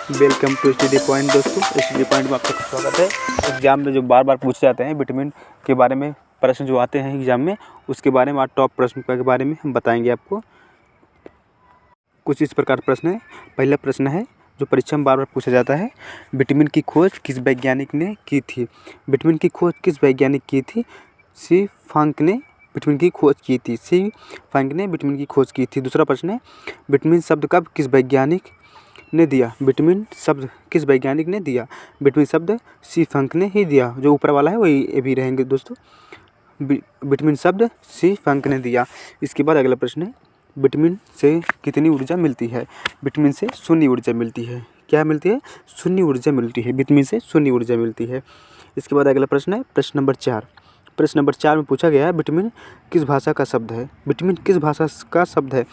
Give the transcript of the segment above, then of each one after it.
Welcome to study point दोस्तों। Study point में आपका स्वागत है। एग्जाम में जो बार बार पूछे जाते हैं विटामिन के बारे में प्रश्न जो आते हैं एग्जाम में, उसके बारे में आज टॉप प्रश्न के बारे में हम बताएंगे आपको। कुछ इस प्रकार प्रश्न है। पहला प्रश्न है जो परीक्षा में बार बार पूछा जाता है, विटामिन की खोज किस वैज्ञानिक ने की थी? विटामिन की खोज किस वैज्ञानिक की थी? सी फांक ने विटामिन की खोज की थी। सी फांक ने विटामिन की खोज की थी। दूसरा प्रश्न है, विटामिन शब्द कब किस वैज्ञानिक ने दिया? विटामिन शब्द किस वैज्ञानिक ने दिया? विटामिन शब्द सी फंक ने ही दिया। जो ऊपर वाला है वही ये भी रहेंगे दोस्तों। विटामिन शब्द सी फंक ने दिया। इसके बाद अगला प्रश्न है, विटामिन से कितनी ऊर्जा मिलती है? विटामिन से शून्य ऊर्जा मिलती है। क्या मिलती है? शून्य ऊर्जा मिलती है। विटामिन से शून्य ऊर्जा मिलती है। इसके बाद अगला प्रश्न है प्रश्न नंबर 4। प्रश्न नंबर 4 में पूछा गया है, विटामिन किस भाषा का शब्द है? विटामिन किस भाषा का शब्द है?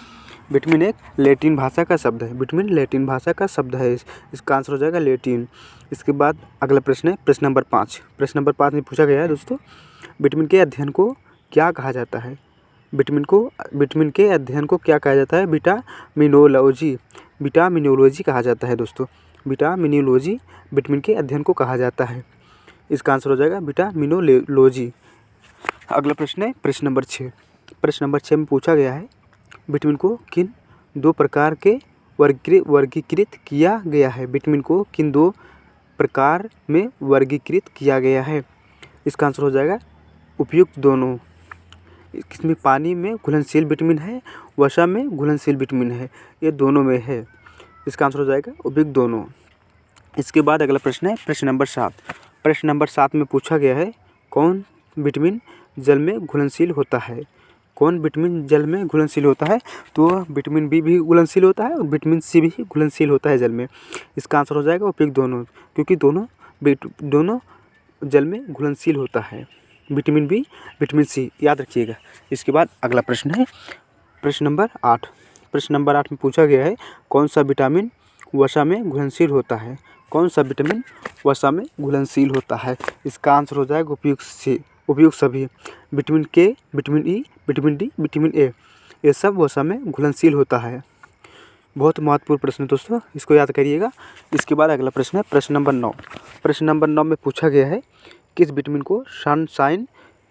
विटामिन एक लैटिन भाषा का शब्द है। विटामिन लैटिन भाषा का शब्द है। इसका आंसर हो जाएगा लैटिन। इसके बाद अगला प्रश्न है प्रश्न नंबर 5। प्रश्न नंबर 5 में पूछा गया है दोस्तों, विटामिन के अध्ययन को क्या कहा जाता है? विटामिन के अध्ययन को क्या कहा जाता है? विटामिनोलॉजी। विटामिनोलॉजी कहा जाता है दोस्तों। विटामिनोलॉजी विटामिन के अध्ययन को कहा जाता है। इसका आंसर हो जाएगा विटामिनोलॉजी। अगला प्रश्न है प्रश्न नंबर 6। प्रश्न नंबर 6 में पूछा गया है, विटामिन को किन 2 प्रकार के वर्गीकृत किया गया है? विटामिन को किन 2 प्रकार में वर्गीकृत किया गया है? इसका आंसर हो जाएगा उपयुक्त दोनों। इसमें पानी में घुलनशील विटामिन है, वसा में घुलनशील विटामिन है, ये दोनों में है। इसका आंसर हो जाएगा उपयुक्त दोनों। इसके बाद अगला प्रश्न है प्रश्न नंबर 7। प्रश्न नंबर 7 में पूछा गया है, कौन विटामिन जल में घुलनशील होता है? कौन विटामिन जल में घुलनशील होता है? तो विटामिन बी भी घुलनशील होता है और विटामिन सी भी घुलनशील होता है जल में। इसका आंसर हो जाएगा उपयुक्त दोनों, क्योंकि दोनों जल में घुलनशील होता है। विटामिन बी, विटामिन सी, याद रखिएगा। इसके बाद अगला प्रश्न है प्रश्न नंबर 8। प्रश्न नंबर 8 में पूछा गया है, कौन सा विटामिन वसा में घुलनशील होता है? कौन सा विटामिन वसा में घुलनशील होता है? इसका आंसर हो जाएगा उपयुक्त सभी। विटामिन के, vitamin E, vitamin D, vitamin A, ये सब वसा में घुलनशील होता है। बहुत महत्वपूर्ण प्रश्न दोस्तों, इसको याद करिएगा। इसके बाद अगला प्रश्न है प्रश्न नंबर 9। प्रश्न नंबर 9 में पूछा गया है, किस विटामिन को सनशाइन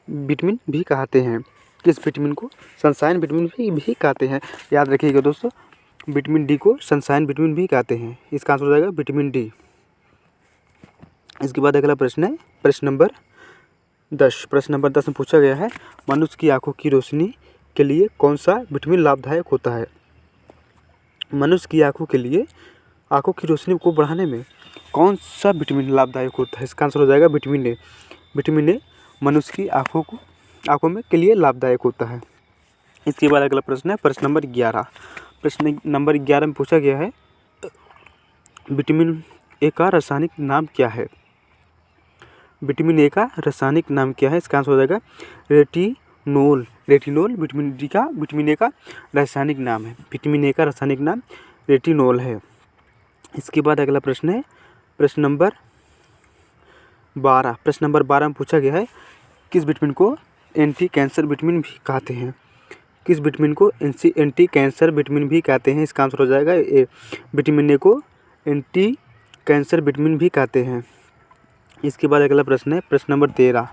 विटामिन भी कहते हैं? किस विटामिन को सनशाइन विटामिन भी कहते हैं? याद रखिएगा दोस्तों, विटामिन डी को सनशाइन विटामिन भी कहते हैं। इसका आंसर हो जाएगा विटामिन डी। इसके बाद अगला प्रश्न है प्रश्न नंबर 10। प्रश्न नंबर 10 में पूछा गया है, मनुष्य की आंखों की रोशनी के लिए कौन सा विटामिन लाभदायक होता है? मनुष्य की आंखों के लिए आंखों की रोशनी को बढ़ाने में कौन सा विटामिन लाभदायक होता है? इसका आंसर हो जाएगा विटामिन ए। विटामिन ए मनुष्य की आंखों में के लिए लाभदायक होता है। इसके बाद अगला प्रश्न है प्रश्न नंबर 11। प्रश्न नंबर 11 में पूछा गया है, विटामिन ए का रासायनिक नाम क्या है? विटामिन ए का रासायनिक नाम क्या है? इसका आंसर हो जाएगा रेटिनोल। रेटिनोल विटामिन ए का रासायनिक नाम है। विटामिन ए का रासायनिक नाम रेटिनोल है। इसके बाद अगला प्रश्न है प्रश्न नंबर 12। प्रश्न नंबर 12 में पूछा गया है, किस विटामिन को एंटी कैंसर विटामिन भी कहते हैं? किस विटामिन को एंटी कैंसर विटामिन भी कहते हैं? इसका आंसर हो जाएगा ए। विटामिन ए को एंटी कैंसर विटामिन भी कहते हैं। इसके बाद अगला प्रश्न है प्रश्न नंबर 13।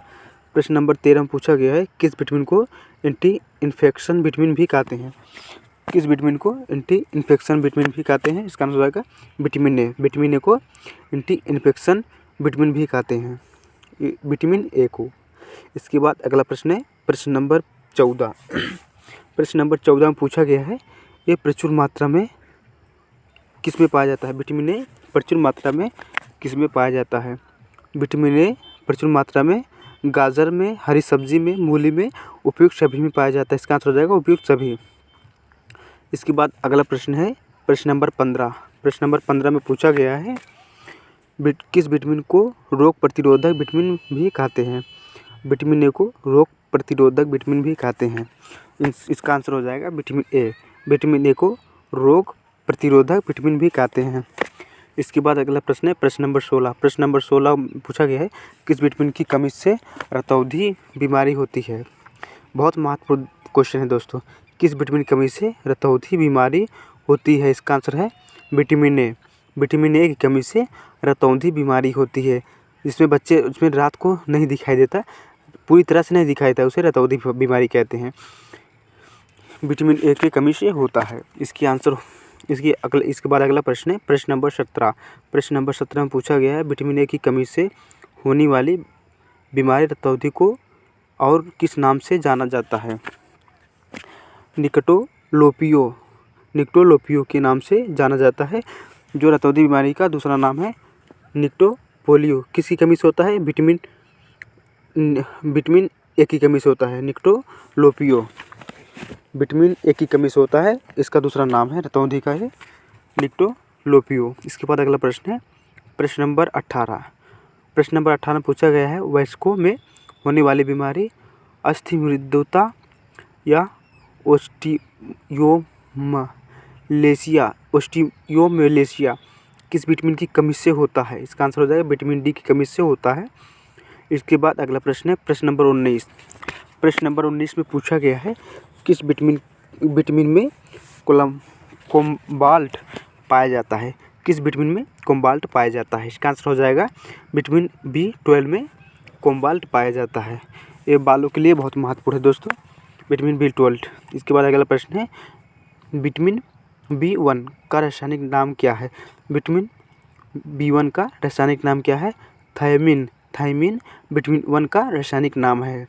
प्रश्न नंबर 13 में पूछा गया है, किस विटामिन को एंटी इन्फेक्शन विटामिन भी कहते हैं? किस विटामिन को एंटी इन्फेक्शन विटामिन भी कहते हैं? इसका आंसर हो जाएगा विटामिन ए। विटामिन ए को एंटी इन्फेक्शन विटामिन भी कहते हैं, विटामिन ए को। इसके बाद अगला प्रश्न है प्रश्न नंबर 14। प्रश्न नंबर 14 में पूछा गया है, ये प्रचुर मात्रा में किस में पाया जाता है? विटामिन ए प्रचुर मात्रा में किस में पाया जाता है? विटामिन ए प्रचुर मात्रा में गाजर में, हरी सब्जी में, मूली में, उपयुक्त सभी में पाया जाता है। इसका आंसर हो जाएगा उपयुक्त सभी। इसके बाद अगला प्रश्न है प्रश्न नंबर 15। प्रश्न नंबर 15 में पूछा गया है, किस विटामिन को रोग प्रतिरोधक विटामिन भी कहते हैं? विटामिन ए को रोग प्रतिरोधक विटामिन भी कहते हैं। इसका आंसर हो जाएगा विटामिन ए। विटामिन ए को रोग प्रतिरोधक विटामिन भी कहते हैं। इसके बाद अगला प्रश्न है प्रश्न नंबर 16। प्रश्न नंबर 16 पूछा गया है, किस विटामिन की कमी से रतौंधी बीमारी होती है? बहुत महत्वपूर्ण क्वेश्चन है दोस्तों। किस विटामिन की कमी से रतौंधी बीमारी होती है? इसका आंसर है विटामिन ए। विटामिन ए की कमी से रतौंधी बीमारी होती है। उसमें रात को नहीं दिखाई देता, पूरी तरह से नहीं दिखाई देता, उसे रतौंधी बीमारी कहते हैं। विटामिन ए की कमी से होता है। इसके बाद अगला प्रश्न है प्रश्न नंबर 17। प्रश्न नंबर 17 में पूछा गया है विटामिन ए की कमी से होने वाली बीमारी रतौंधी को और किस नाम से जाना जाता है? निकटोलोपियो के नाम से जाना जाता है। जो रतौंधी बीमारी का दूसरा नाम है निकटोपोलियो। किसकी कमी से होता है? विटामिन ए की कमी से होता है निकटोलोपियो। विटामिन ए की कमी से होता है, इसका दूसरा नाम है रतौंधी का है निकटोलोपियो। इसके बाद अगला प्रश्न है प्रश्न नंबर 18। प्रश्न नंबर 18 में पूछा गया है वयस्कों में होने वाली बीमारी अस्थिमज्जता या ओस्टियोमलेशिया किस विटामिन की कमी से होता है? इसका आंसर हो जाएगा विटामिन डी की कमी से होता है। इसके बाद अगला प्रश्न है प्रश्न नंबर 19। प्रश्न नंबर 19 में पूछा गया है किस विटामिन में कोबाल्ट पाया जाता है? किस विटामिन में कोबाल्ट पाया जाता है? इसका आंसर हो जाएगा विटामिन B12 में कोबाल्ट पाया जाता है। ये बालों के लिए बहुत महत्वपूर्ण है दोस्तों, विटामिन B12। इसके बाद अगला प्रश्न है विटामिन B1 का रासायनिक नाम क्या है? विटामिन B1 का रासायनिक नाम क्या है? थायमिन विटामिन 1 का रासायनिक नाम है।